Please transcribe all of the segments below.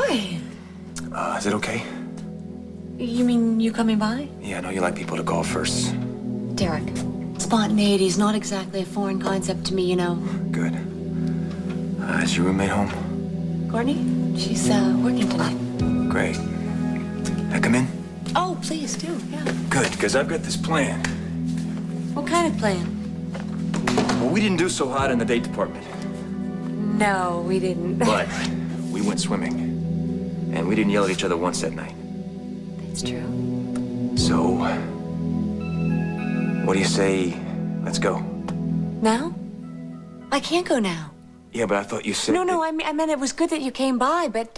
Hi. Is it okay? You mean you coming by? Yeah, I know you like people to call first. Derek, spontaneity is not exactly a foreign concept to me, you know. Good. Is your roommate home? Courtney? She's working tonight. Great. I come in? Oh, please do, yeah. Good, because I've got this plan. What kind of plan? Well, we didn't do so hot in the date department. No, we didn't. But we went swimming. And we didn't yell at each other once that night. That's true. So, what do you say, let's go? Now? I can't go now. Yeah, but I thought you said... No, I meant it was good that you came by, but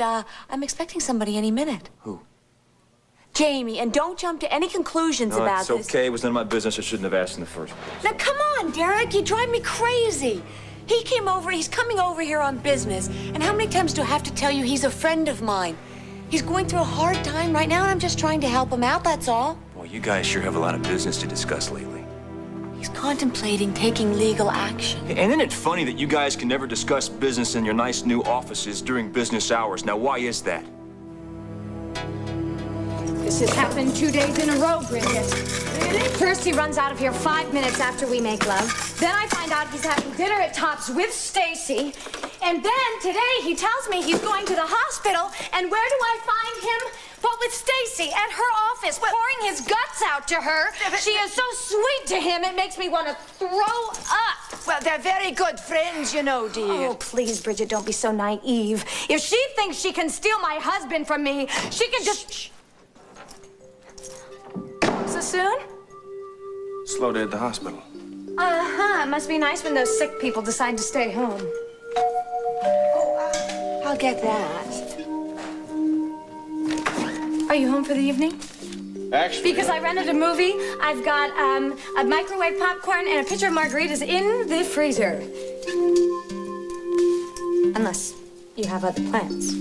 I'm expecting somebody any minute. Who? Jamie, and don't jump to any conclusions about this. It's okay. It was none of my business. I shouldn't have asked in the first place. Now, come on, Derek. You drive me crazy. He's coming over here on business. And how many times do I have to tell you he's a friend of mine? He's going through a hard time right now, and I'm just trying to help him out, that's all. Boy, you guys sure have a lot of business to discuss lately. He's contemplating taking legal action. And isn't it funny that you guys can never discuss business in your nice new offices during business hours? Now, why is that? This has happened 2 days in a row, Bridget. Really? First, he runs out of here 5 minutes after we make love. Then I find out he's having dinner at Tops with Stacey. And then today he tells me he's going to the hospital. And where do I find him? But with Stacey at her office, pouring his guts out to her. She is so sweet to him, it makes me want to throw up. Well, they're very good friends, you know, dear. Oh, please, Bridget, don't be so naive. If she thinks she can steal my husband from me, she can just... Shh. So soon? Slow day at the hospital. Uh-huh. It must be nice when those sick people decide to stay home. Oh, I'll get that. Are you home for the evening? Actually... Because I rented a movie. I've got a microwave popcorn and a pitcher of margaritas in the freezer. Unless you have other plans.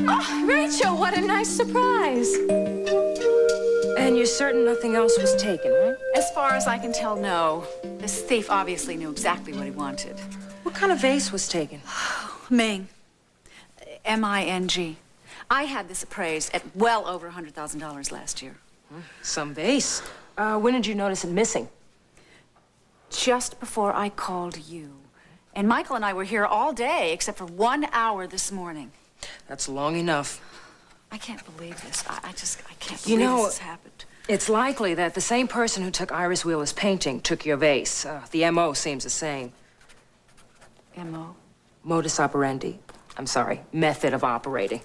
Oh, Rachel, what a nice surprise. And you're certain nothing else was taken, right? As far as I can tell, no. This thief obviously knew exactly what he wanted. What kind of vase was taken? Ming. M-I-N-G. I had this appraised at well over $100,000 last year. Some vase. When did you notice it missing? Just before I called you. And Michael and I were here all day, except for 1 hour this morning. That's long enough. I can't believe this. I can't You believe know, this has happened. It's likely that the same person who took Iris Wheeler's painting took your vase. The M.O. seems the same. M.O.? Modus operandi. I'm sorry, method of operating.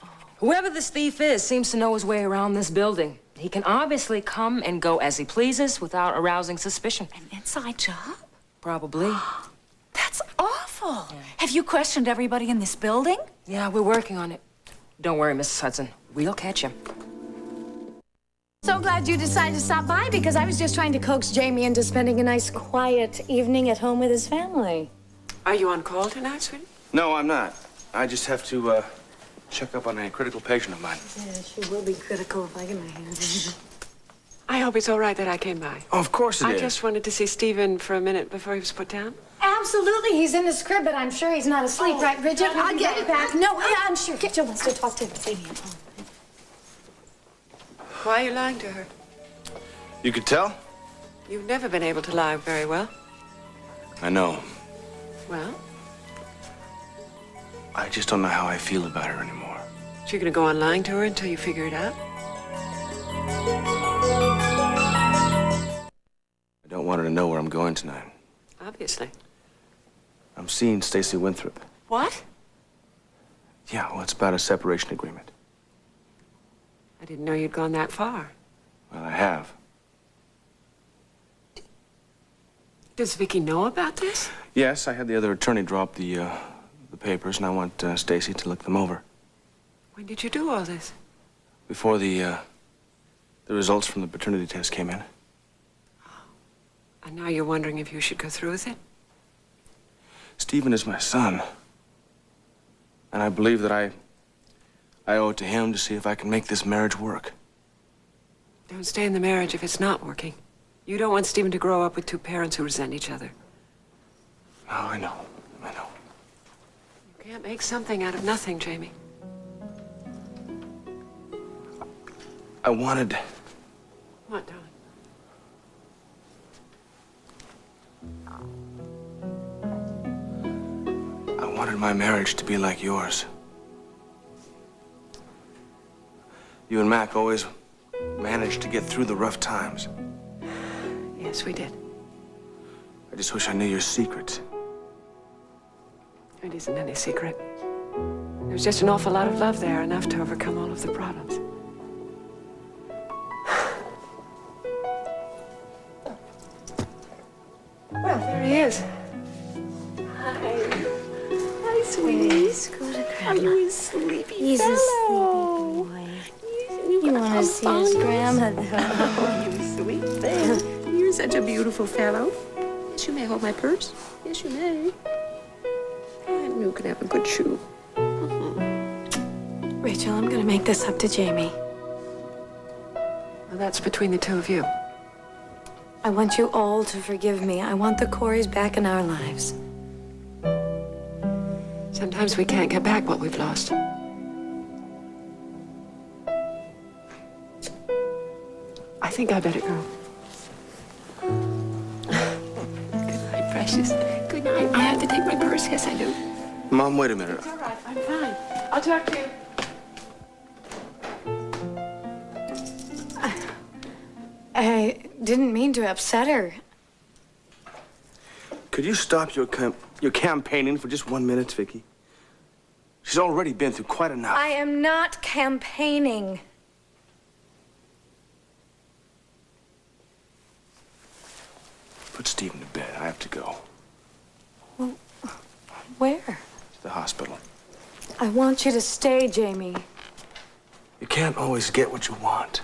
Oh. Whoever this thief is seems to know his way around this building. He can obviously come and go as he pleases without arousing suspicion. An inside job? Probably. That's awful. Yeah. Have you questioned everybody in this building? Yeah, we're working on it. Don't worry, Mrs. Hudson. We'll catch him. So glad you decided to stop by because I was just trying to coax Jamie into spending a nice, quiet evening at home with his family. Are you on call tonight, sweetie? No, I'm not. I just have to, check up on a critical patient of mine. Yeah, she will be critical if I get my hands on her. I hope it's all right that I came by. Oh, of course it is. I just wanted to see Stephen for a minute before he was put down. Absolutely, he's in his crib, but I'm sure he's not asleep, right, Bridget? I'll get it back. No, yeah, I'm sure. Jill wants to talk to him. Why are you lying to her? You could tell? You've never been able to lie very well. I know. Well, I just don't know how I feel about her anymore. so you're gonna go on lying to her until you figure it out? I don't want her to know where I'm going tonight. Obviously. I'm seeing Stacey Winthrop. What? Yeah, well, it's about a separation agreement. I didn't know you'd gone that far. Well, I have. Does Vicky know about this? Yes, I had the other attorney draw up the papers, and I want Stacey to look them over. When did you do all this? Before the results from the paternity test came in. And now you're wondering if you should go through with it? Stephen is my son. And I believe that I owe it to him to see if I can make this marriage work. Don't stay in the marriage if it's not working. You don't want Stephen to grow up with two parents who resent each other. Oh, I know. can't make something out of nothing, Jamie. I wanted... What, darling? I wanted my marriage to be like yours. You and Mac always managed to get through the rough times. Yes, we did. I just wish I knew your secret. It isn't any secret. There's just an awful lot of love there, enough to overcome all of the problems. Well, there he is. Hi. Hi, sweetie. Are you a sleepy He's a fellow? sleepy boy. You want to see his grandma, though? Oh, you sweet thing. You're such a beautiful fellow. Yes, you may hold my purse. Yes, you may. And you can have a good shoe. Rachel, I'm going to make this up to Jamie. Well, that's between the two of you. I want you all to forgive me. I want the Coreys back in our lives. Sometimes we can't get back what we've lost. I think I better go. Good night, precious. Good night. I have to take my purse. Yes, I do. Mom, wait a minute. It's all right. I'm fine. I'll talk to you. I didn't mean to upset her. Could you stop your campaigning for just 1 minute, Vicky? She's already been through quite enough. I am not campaigning. Put Stephen to bed. I have to go. Well, where? To the hospital. I want you to stay, Jamie. You can't always get what you want.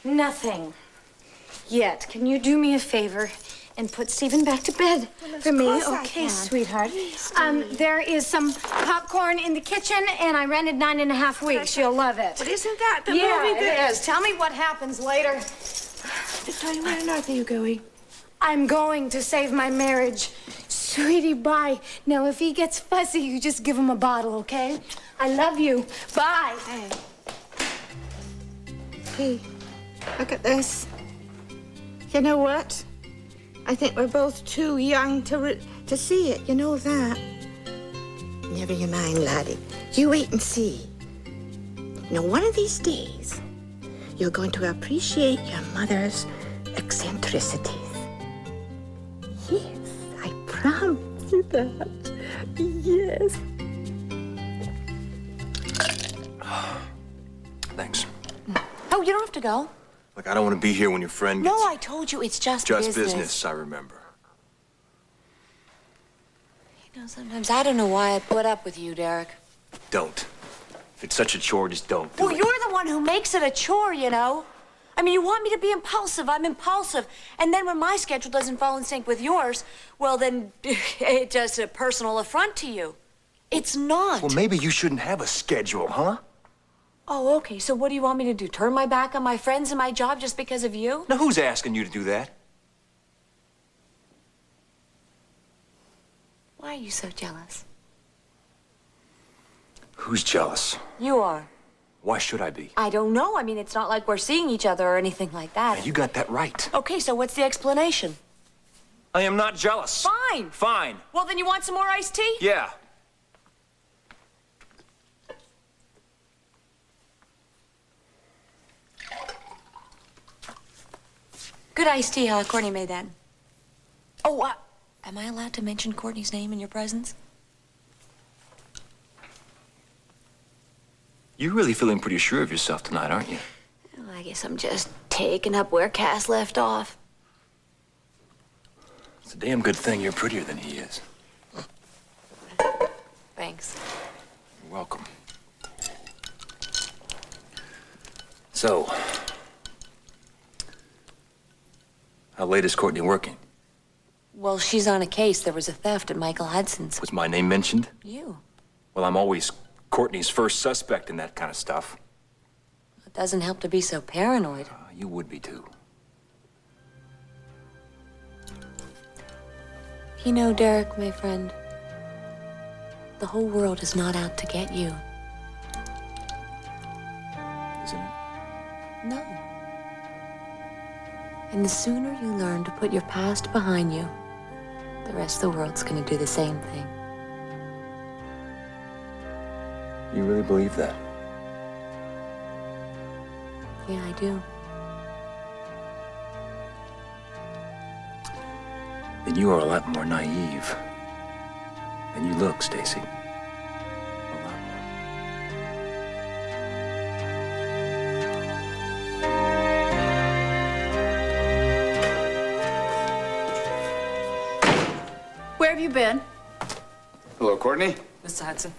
Nothing. Yet. Can you do me a favor and put Stephen back to bed for me? Okay, sweetheart. There is some popcorn in the kitchen, and I rented 9.5 weeks. You'll love it. But isn't that the Yeah, movie that... it is. Tell me what happens later. Victoria, where on earth are you going? I'm going to save my marriage. Sweetie, bye. Now, if he gets fussy, you just give him a bottle, okay? I love you. Bye. Hey, look at this. You know what? I think we're both too young to see it. You know that. Never you mind, laddie. You wait and see. Now, one of these days, you're going to appreciate your mother's eccentricities. Yes, I promise you that. Yes. Thanks. Oh, you don't have to go. Look, I don't want to be here when your friend gets... No, I told you, it's just business, I remember. You know, sometimes I don't know why I put up with you, Derek. Don't. If it's such a chore, just don't do Well, it. you're the one who makes it a chore, you know. I mean, you want me to be impulsive. I'm impulsive. And then when my schedule doesn't fall in sync with yours, well, then it's just a personal affront to you. It's not. Well, maybe you shouldn't have a schedule, huh? Oh, okay. So what do you want me to do? Turn my back on my friends and my job just because of you? Now, who's asking you to do that? Why are you so jealous? Who's jealous? You are. Why should I be? I don't know. I mean, it's not like we're seeing each other or anything like that. Now, you got that right. Okay, so what's the explanation? I am not jealous. Fine. Fine. Well, then you want some more iced tea? Yeah. Good iced tea, huh? Courtney made that. Oh, Am I allowed to mention Courtney's name in your presence? You're really feeling pretty sure of yourself tonight, aren't you? Well, I guess I'm just taking up where Cass left off. It's a damn good thing you're prettier than he is. Thanks. You're welcome. So, how late is Courtney working? Well, she's on a case. There was a theft at Michael Hudson's. Was my name mentioned? You. Well, I'm always Courtney's first suspect in that kind of stuff. It doesn't help to be so paranoid. You would be, too. You know, Derek, my friend, the whole world is not out to get you. Isn't it? No. And the sooner you learn to put your past behind you, the rest of the world's gonna do the same thing. You really believe that? Yeah, I do. Then you are a lot more naive than you look, Stacey. A lot more. Where have you been? Hello, Courtney. Mr. Hudson.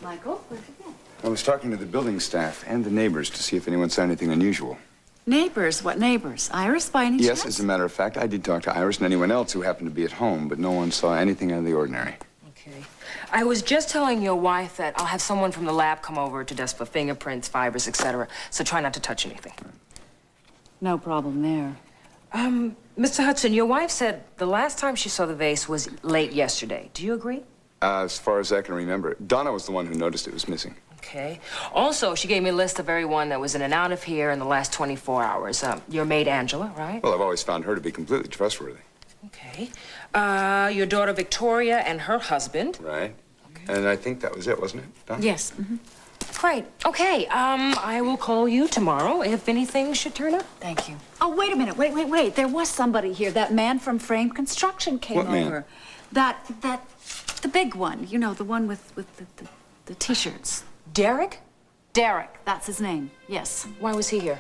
Michael, where have you been? I was talking to the building staff and the neighbors to see if anyone saw anything unusual. Neighbors? What neighbors? Iris, by any Yes, chance? as a matter of fact, I did talk to Iris and anyone else who happened to be at home, but no one saw anything out of the ordinary. Okay. I was just telling your wife that I'll have someone from the lab come over to test for fingerprints, fibers, etc. So try not to touch anything. No problem there. Mr. Hudson, your wife said the last time she saw the vase was late yesterday. Do you agree? As far as I can remember, Donna was the one who noticed it was missing. Okay. Also, she gave me a list of everyone that was in and out of here in the last 24 hours. Your maid, Angela, right? Well, I've always found her to be completely trustworthy. Okay. Your daughter, Victoria, and her husband. Right. Okay. And I think that was it, wasn't it, Donna? Yes. Great. Okay. I will call you tomorrow if anything should turn up. Thank you. Oh, wait a minute. Wait. There was somebody here. That man from Frame Construction came What man? over. The big one. You know, the one with the T-shirts. Derek? Derek, that's his name. Yes. Why was he here?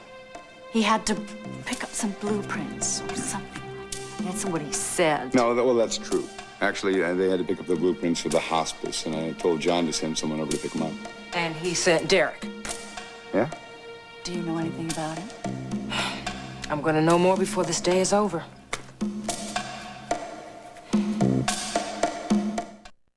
He had to pick up some blueprints or something. That's what he said. No, well, that's true. Actually, they had to pick up the blueprints for the hospice, and I told John to send someone over to pick them up. And he sent Derek. Yeah? Do you know anything about it? I'm gonna know more before this day is over.